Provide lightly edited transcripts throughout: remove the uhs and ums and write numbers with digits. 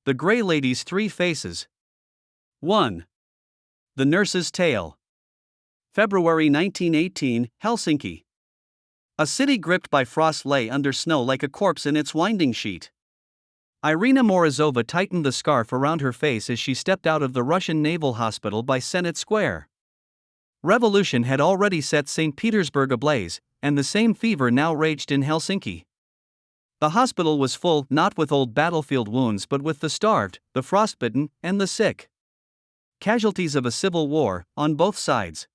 The Grey Lady's Three Faces. 1. The Nurse's Tale. February 1918, Helsinki. A city gripped by frost lay under snow like a corpse in its winding sheet. Irina Morozova tightened the scarf around her face as she stepped out of the Russian Naval Hospital by Senate Square. Revolution had already set St. Petersburg ablaze, and the same fever now raged in Helsinki. The hospital was full not with old battlefield wounds but with the starved, the frostbitten, and the sick. Casualties of a civil war, on both sides.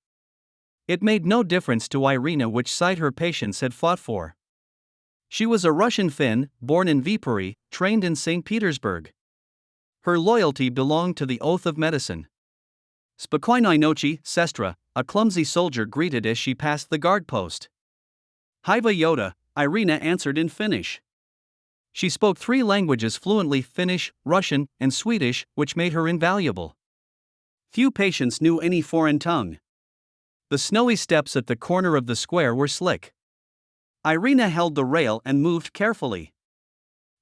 It made no difference to Irina which side her patients had fought for. She was a Russian Finn, born in Viipuri, trained in St. Petersburg. Her loyalty belonged to the oath of medicine. Spokojnej noci, sestra, a clumsy soldier greeted as she passed the guard post. Hyvä Yoda, Irina answered in Finnish. She spoke 3 languages fluently: Finnish, Russian, and Swedish, which made her invaluable. Few patients knew any foreign tongue. The snowy steps at the corner of the square were slick. Irina held the rail and moved carefully.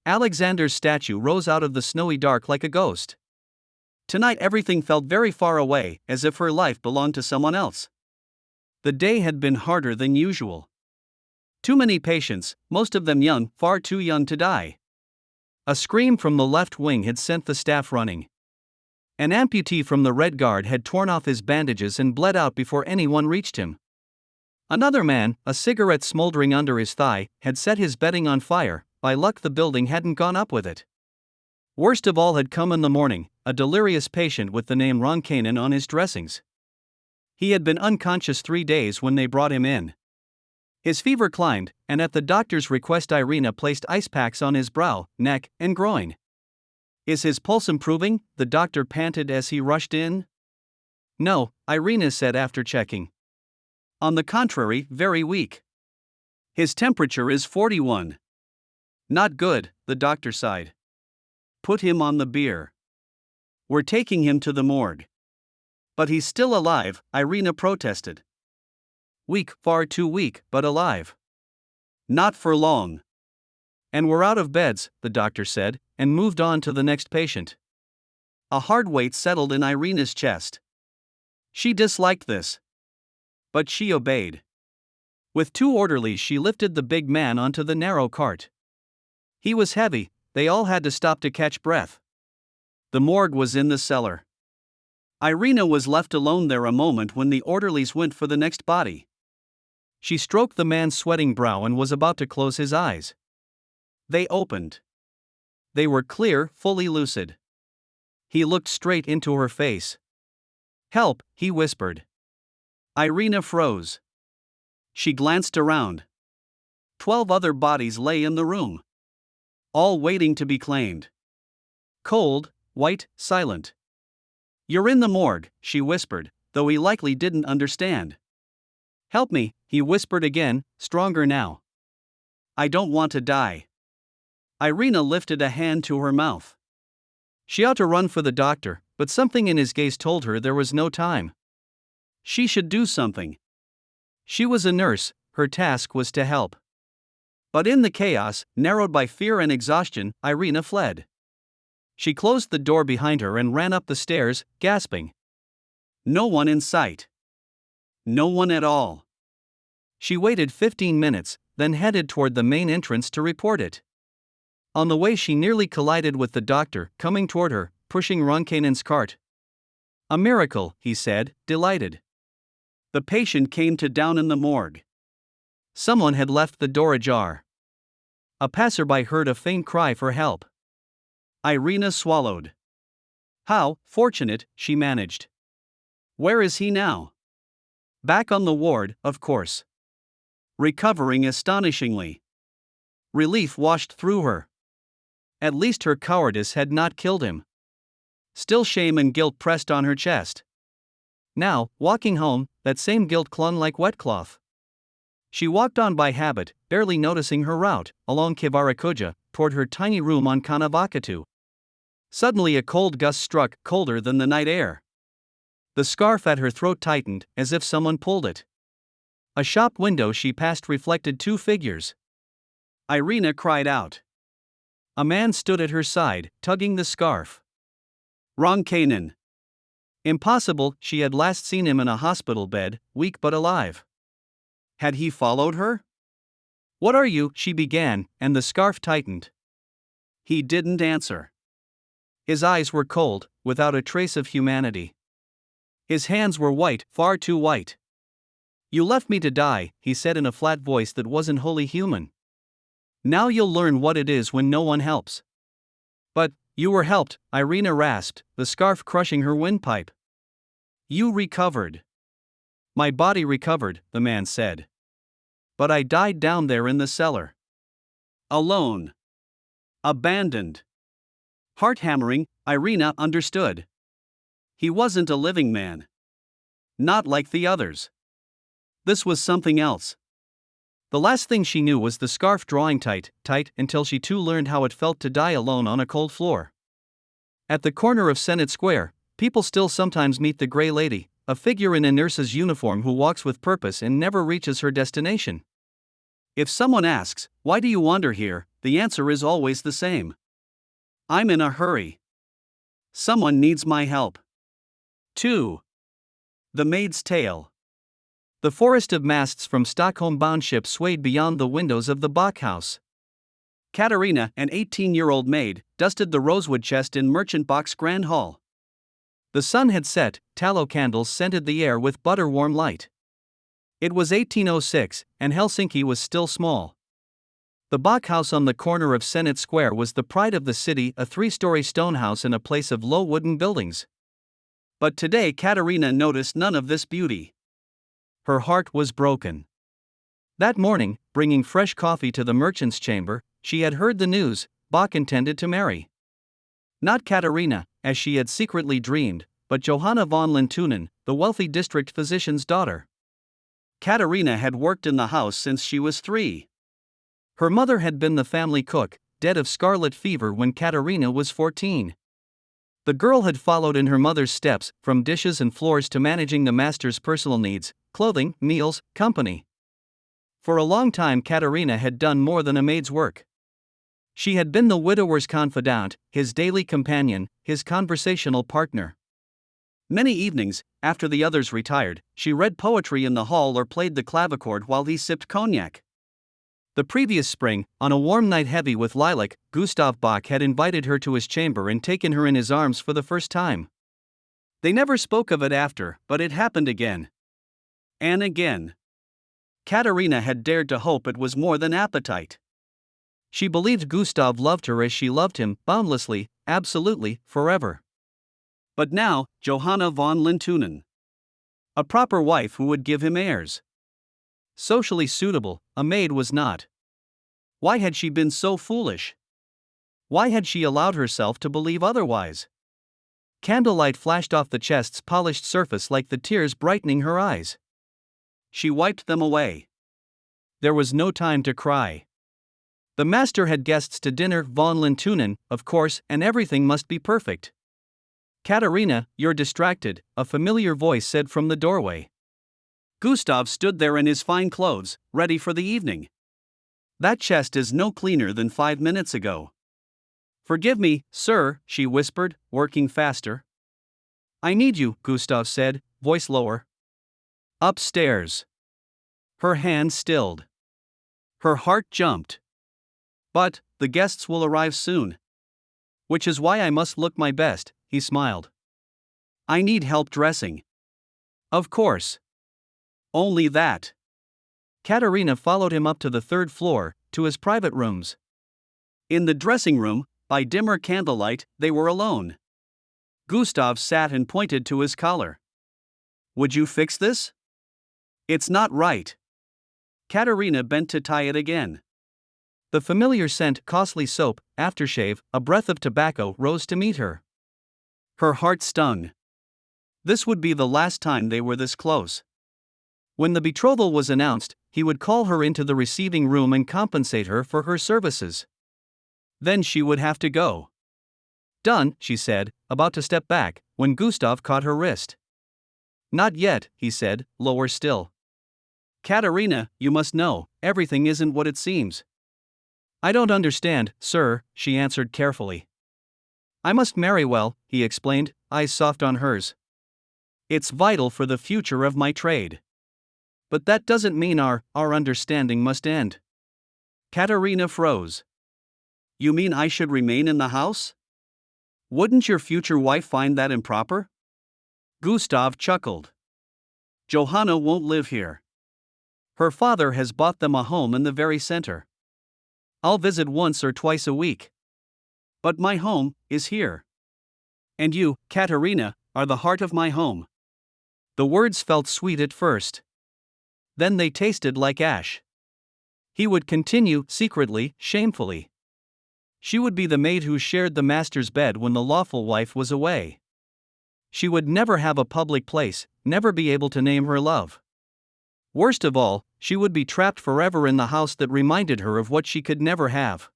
Alexander's statue rose out of the snowy dark like a ghost. Tonight everything felt very far away, as if her life belonged to someone else. The day had been harder than usual. Too many patients, most of them young, far too young to die. A scream from the left wing had sent the staff running. An amputee from the Red Guard had torn off his bandages and bled out before anyone reached him. Another man, a cigarette smoldering under his thigh, had set his bedding on fire. By luck the building hadn't gone up with it. Worst of all had come in the morning, a delirious patient with the name Ronkainen on his dressings. He had been unconscious 3 days when they brought him in. His fever climbed, and at the doctor's request Irina placed ice packs on his brow, neck, and groin. "Is his pulse improving?" the doctor panted as he rushed in. "No," Irina said after checking. "On the contrary, very weak. His temperature is 41. "Not good," the doctor sighed. "Put him on the beer. We're taking him to the morgue." "But he's still alive," Irina protested. "Weak, far too weak, but alive." "Not for long." "And we're out of beds," the doctor said, and moved on to the next patient. A hard weight settled in Irina's chest. She disliked this. But she obeyed. With 2 orderlies she lifted the big man onto the narrow cart. He was heavy, they all had to stop to catch breath. The morgue was in the cellar. Irina was left alone there a moment when the orderlies went for the next body. She stroked the man's sweating brow and was about to close his eyes. They opened. They were clear, fully lucid. He looked straight into her face. "Help," he whispered. Irina froze. She glanced around. 12 other bodies lay in the room. All waiting to be claimed. Cold, white, silent. "You're in the morgue," she whispered, though he likely didn't understand. "Help me," he whispered again, stronger now. "I don't want to die." Irina lifted a hand to her mouth. She ought to run for the doctor, but something in his gaze told her there was no time. She should do something. She was a nurse, her task was to help. But in the chaos, narrowed by fear and exhaustion, Irina fled. She closed the door behind her and ran up the stairs, gasping. No one in sight. No one at all. She waited 15 minutes, then headed toward the main entrance to report it. On the way she nearly collided with the doctor, coming toward her, pushing Ronkainen's cart. "A miracle," he said, delighted. The patient came to down in the morgue. Someone had left the door ajar. A passerby heard a faint cry for help. Irina swallowed. "How fortunate," she managed. "Where is he now?" "Back on the ward, of course. Recovering astonishingly." Relief washed through her. At least her cowardice had not killed him. Still shame and guilt pressed on her chest. Now, walking home, that same guilt clung like wet cloth. She walked on by habit, barely noticing her route, along Kivarakoja, toward her tiny room on Kanavakatu. Suddenly a cold gust struck, colder than the night air. The scarf at her throat tightened, as if someone pulled it. A shop window she passed reflected two figures. Irina cried out. A man stood at her side, tugging the scarf. Ronkainen. Impossible, she had last seen him in a hospital bed, weak but alive. Had he followed her? What are you? She began, and the scarf tightened. He didn't answer. His eyes were cold, without a trace of humanity. His hands were white, far too white. You left me to die, he said in a flat voice that wasn't wholly human. Now you'll learn what it is when no one helps. But, you were helped, Irina rasped, the scarf crushing her windpipe. You recovered. My body recovered, the man said. But I died down there in the cellar. Alone. Abandoned. Heart-hammering, Irina understood. He wasn't a living man. Not like the others. This was something else. The last thing she knew was the scarf drawing tight, until she too learned how it felt to die alone on a cold floor. At the corner of Senate Square, people still sometimes meet the Grey Lady, a figure in a nurse's uniform who walks with purpose and never reaches her destination. If someone asks, "Why do you wander here?" the answer is always the same. I'm in a hurry. Someone needs my help. 2. The Maid's Tale. The forest of masts from Stockholm-bound ships swayed beyond the windows of the Bachhaus. Katerina, an 18-year-old maid, dusted the rosewood chest in Merchant Bach's Grand Hall. The sun had set, tallow candles scented the air with butter-warm light. It was 1806, and Helsinki was still small. The Bachhaus on the corner of Senate Square was the pride of the city, a 3-story stone house in a place of low wooden buildings. But today Katerina noticed none of this beauty. Her heart was broken. That morning, bringing fresh coffee to the merchant's chamber, she had heard the news: Bach intended to marry. Not Katerina, as she had secretly dreamed, but Johanna von Lintunen, the wealthy district physician's daughter. Katerina had worked in the house since she was 3. Her mother had been the family cook, dead of scarlet fever when Katerina was 14. The girl had followed in her mother's steps, from dishes and floors to managing the master's personal needs, clothing, meals, company. For a long time Katerina had done more than a maid's work. She had been the widower's confidant, his daily companion, his conversational partner. Many evenings, after the others retired, she read poetry in the hall or played the clavichord while he sipped cognac. The previous spring, on a warm night heavy with lilac, Gustav Bach had invited her to his chamber and taken her in his arms for the first time. They never spoke of it after, but it happened again. And again. Katerina had dared to hope it was more than appetite. She believed Gustav loved her as she loved him, boundlessly, absolutely, forever. But now, Johanna von Lintunen. A proper wife who would give him heirs. Socially suitable, a maid was not. Why had she been so foolish? Why had she allowed herself to believe otherwise? Candlelight flashed off the chest's polished surface like the tears brightening her eyes. She wiped them away. There was no time to cry. The master had guests to dinner, von Lintunen, of course, and everything must be perfect. Katerina, you're distracted, a familiar voice said from the doorway. Gustav stood there in his fine clothes, ready for the evening. That chest is no cleaner than 5 minutes ago. Forgive me, sir, she whispered, working faster. I need you, Gustav said, voice lower. Upstairs. Her hand stilled. Her heart jumped. But, the guests will arrive soon. Which is why I must look my best, he smiled. I need help dressing. Of course. Only that. Katerina followed him up to the 3rd floor, to his private rooms. In the dressing room, by dimmer candlelight, they were alone. Gustav sat and pointed to his collar. Would you fix this? It's not right. Katerina bent to tie it again. The familiar scent, costly soap, aftershave, a breath of tobacco rose to meet her. Her heart stung. This would be the last time they were this close. When the betrothal was announced, he would call her into the receiving room and compensate her for her services. Then she would have to go. Done, she said, about to step back, when Gustav caught her wrist. Not yet, he said, lower still. Katerina, you must know, everything isn't what it seems. I don't understand, sir, she answered carefully. I must marry well, he explained, eyes soft on hers. It's vital for the future of my trade. But that doesn't mean our understanding must end. Katerina froze. You mean I should remain in the house? Wouldn't your future wife find that improper? Gustav chuckled. Johanna won't live here. Her father has bought them a home in the very center. I'll visit once or twice a week. But my home is here. And you, Katerina, are the heart of my home. The words felt sweet at first. Then they tasted like ash. He would continue, secretly, shamefully. She would be the maid who shared the master's bed when the lawful wife was away. She would never have a public place, never be able to name her love. Worst of all, she would be trapped forever in the house that reminded her of what she could never have.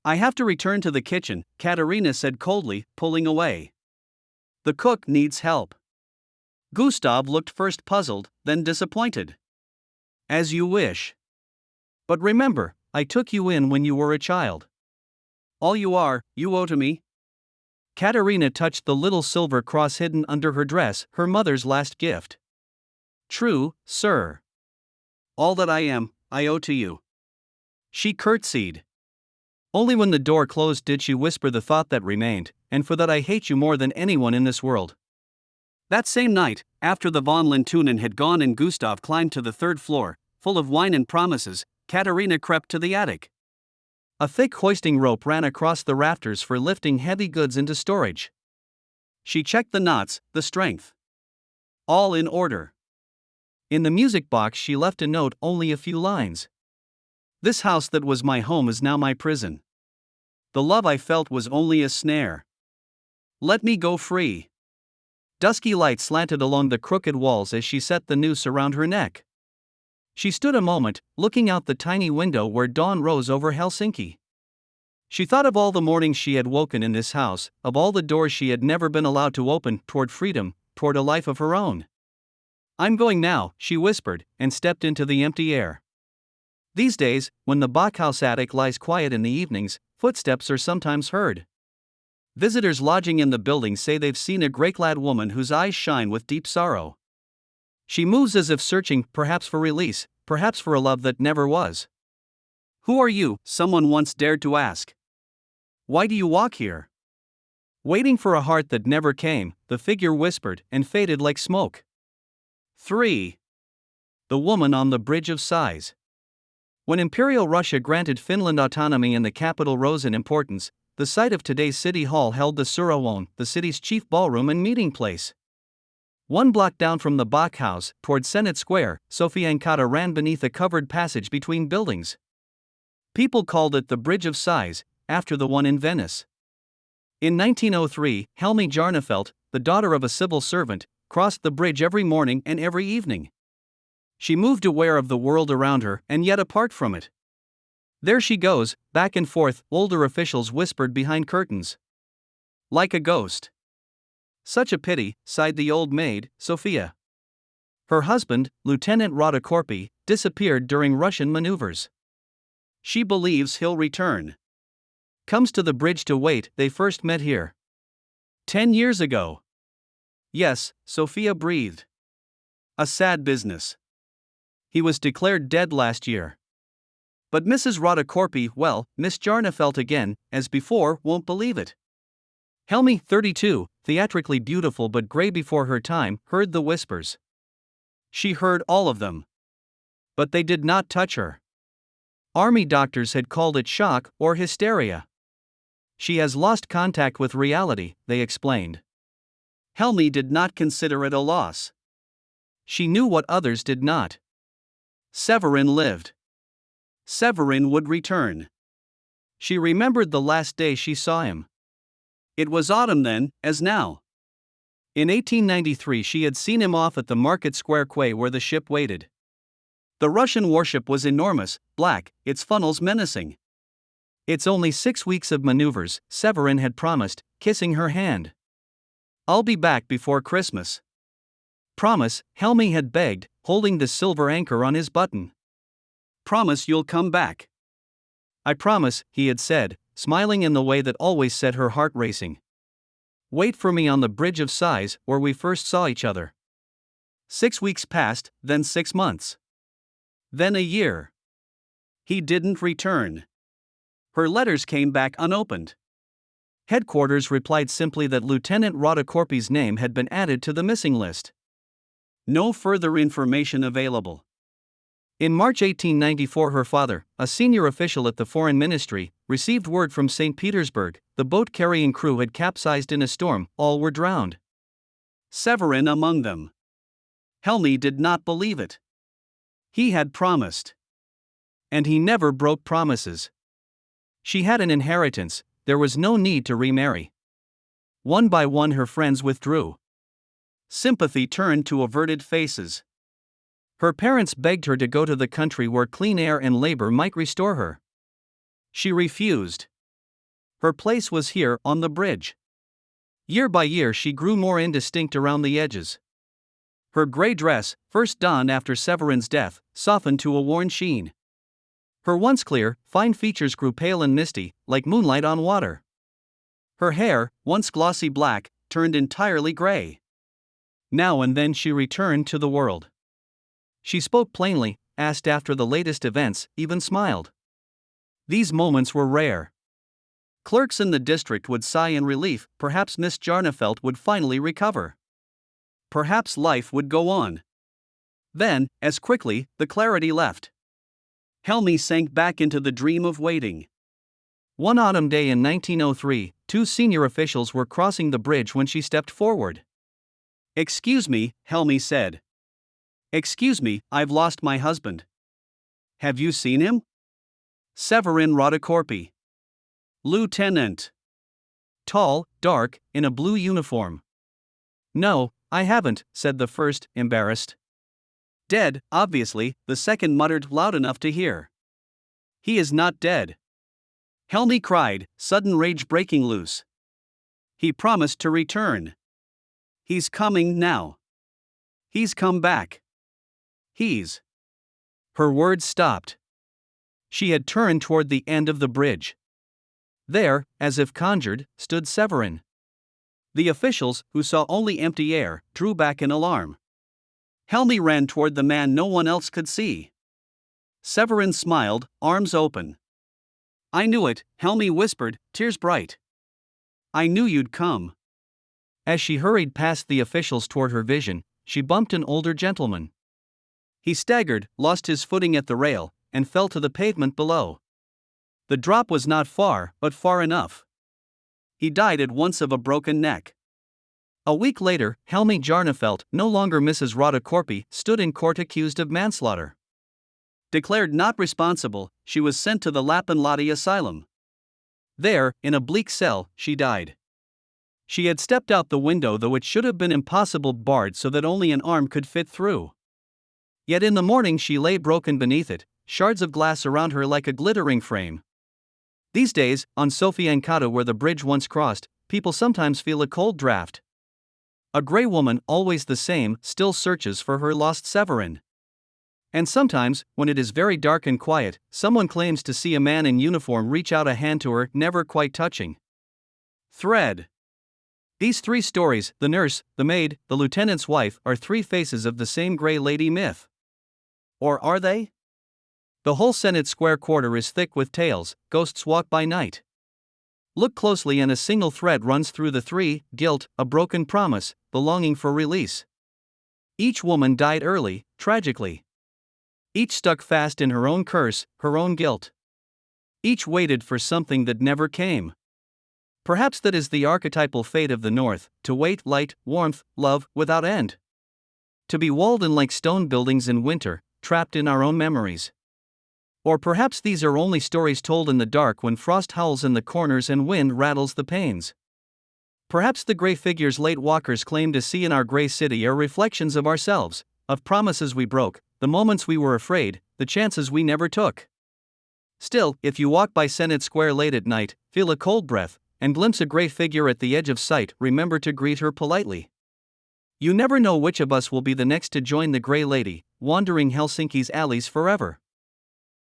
I have to return to the kitchen, Katerina said coldly, pulling away. The cook needs help. Gustav looked first puzzled, then disappointed. As you wish. But remember, I took you in when you were a child. All you are, you owe to me. Katerina touched the little silver cross hidden under her dress, her mother's last gift. True, sir. All that I am, I owe to you. She curtsied. Only when the door closed did she whisper the thought that remained, and for that I hate you more than anyone in this world. That same night, after the von Lintunen had gone and Gustav climbed to the third floor, full of wine and promises, Katerina crept to the attic. A thick hoisting rope ran across the rafters for lifting heavy goods into storage. She checked the knots, the strength. All in order. In the music box she left a note, only a few lines. This house that was my home is now my prison. The love I felt was only a snare. Let me go free. Dusky light slanted along the crooked walls as she set the noose around her neck. She stood a moment, looking out the tiny window where dawn rose over Helsinki. She thought of all the mornings she had woken in this house, of all the doors she had never been allowed to open, toward freedom, toward a life of her own. I'm going now, she whispered, and stepped into the empty air. These days, when the Bachhaus attic lies quiet in the evenings, footsteps are sometimes heard. Visitors lodging in the building say they've seen a grey-clad woman whose eyes shine with deep sorrow. She moves as if searching, perhaps for release, perhaps for a love that never was. Who are you? Someone once dared to ask. Why do you walk here? Waiting for a heart that never came, the figure whispered and faded like smoke. 3. The woman on the Bridge of Sighs. When Imperial Russia granted Finland autonomy and the capital rose in importance, the site of today's city hall held the Surawon, the city's chief ballroom and meeting place. 1 block down from the Bachhaus, toward Senate Square, Sofiankata ran beneath a covered passage between buildings. People called it the Bridge of Sighs, after the one in Venice. In 1903, Helmi Jarnefelt, the daughter of a civil servant, crossed the bridge every morning and every evening. She moved aware of the world around her and yet apart from it. There she goes, back and forth, older officials whispered behind curtains. Like a ghost. Such a pity, sighed the old maid, Sophia. Her husband, Lieutenant Radakorpi, disappeared during Russian maneuvers. She believes he'll return. Comes to the bridge to wait. They first met here 10 years ago. Yes, Sophia breathed. A sad business. He was declared dead last year. But Mrs. Radakorpi, well, Miss Jarnefelt again, as before, won't believe it. Helmi, 32, theatrically beautiful but gray before her time, heard the whispers. She heard all of them. But they did not touch her. Army doctors had called it shock or hysteria. She has lost contact with reality, they explained. Helmi did not consider it a loss. She knew what others did not. Severin lived. Severin would return. She remembered the last day she saw him. It was autumn then, as now. In 1893 she had seen him off at the Market Square quay where the ship waited. The Russian warship was enormous, black, its funnels menacing. It's only 6 weeks of maneuvers, Severin had promised, kissing her hand. I'll be back before Christmas. Promise, Helmi had begged, holding the silver anchor on his button. Promise you'll come back. I promise, he had said, smiling in the way that always set her heart racing. Wait for me on the Bridge of Sighs, where we first saw each other. 6 weeks passed, then 6 months. Then a year. He didn't return. Her letters came back unopened. Headquarters replied simply that Lieutenant Radacorpi's name had been added to the missing list. No further information available. In March 1894, her father, a senior official at the Foreign Ministry, received word from St. Petersburg. The boat carrying crew had capsized in a storm, all were drowned. Severin among them. Helmi did not believe it. He had promised. And he never broke promises. She had an inheritance, there was no need to remarry. One by one her friends withdrew. Sympathy turned to averted faces. Her parents begged her to go to the country where clean air and labor might restore her. She refused. Her place was here, on the bridge. Year by year she grew more indistinct around the edges. Her gray dress, first donned after Severin's death, softened to a worn sheen. Her once clear, fine features grew pale and misty, like moonlight on water. Her hair, once glossy black, turned entirely gray. Now and then she returned to the world. She spoke plainly, asked after the latest events, even smiled. These moments were rare. Clerks in the district would sigh in relief, perhaps Miss Jarnefelt would finally recover. Perhaps life would go on. Then, as quickly, the clarity left. Helmi sank back into the dream of waiting. One autumn day in 1903, 2 senior officials were crossing the bridge when she stepped forward. "Excuse me," Helmi said. "Excuse me, I've lost my husband." "Have you seen him?" "Severin Radacorpi. Lieutenant. Tall, dark, in a blue uniform." "No, I haven't," said the first, embarrassed. "Dead, obviously," the second muttered loud enough to hear. "He is not dead," Helmi cried, sudden rage breaking loose. "He promised to return. He's coming now. He's come back. He's..." Her words stopped. She had turned toward the end of the bridge. There, as if conjured, stood Severin. The officials, who saw only empty air, drew back in alarm. Helmi ran toward the man no one else could see. Severin smiled, arms open. "I knew it," Helmi whispered, tears bright. "I knew you'd come." As she hurried past the officials toward her vision, she bumped an older gentleman. He staggered, lost his footing at the rail, and fell to the pavement below. The drop was not far, but far enough. He died at once of a broken neck. A week later, Helmi Jarnefelt, no longer Mrs. Radacorpi, stood in court accused of manslaughter. Declared not responsible, she was sent to the Lapinlahti asylum. There, in a bleak cell, she died. She had stepped out the window, though it should have been impossible, barred so that only an arm could fit through. Yet in the morning she lay broken beneath it, shards of glass around her like a glittering frame. These days, on Sofiankata where the bridge once crossed, people sometimes feel a cold draft. A gray woman, always the same, still searches for her lost Severin. And sometimes, when it is very dark and quiet, someone claims to see a man in uniform reach out a hand to her, never quite touching. Thread. These 3 stories, the nurse, the maid, the lieutenant's wife, are 3 faces of the same gray lady myth. Or are they? The whole Senate Square quarter is thick with tales. Ghosts walk by night. Look closely and a single thread runs through the 3: guilt, a broken promise, the longing for release. Each woman died early, tragically. Each stuck fast in her own curse, her own guilt. Each waited for something that never came. Perhaps that is the archetypal fate of the North, to wait, light, warmth, love, without end. To be walled in like stone buildings in winter, trapped in our own memories. Or perhaps these are only stories told in the dark when frost howls in the corners and wind rattles the panes. Perhaps the gray figures late walkers claim to see in our gray city are reflections of ourselves, of promises we broke, the moments we were afraid, the chances we never took. Still, if you walk by Senate Square late at night, feel a cold breath, and glimpse a gray figure at the edge of sight, remember to greet her politely. You never know which of us will be the next to join the gray lady, wandering Helsinki's alleys forever.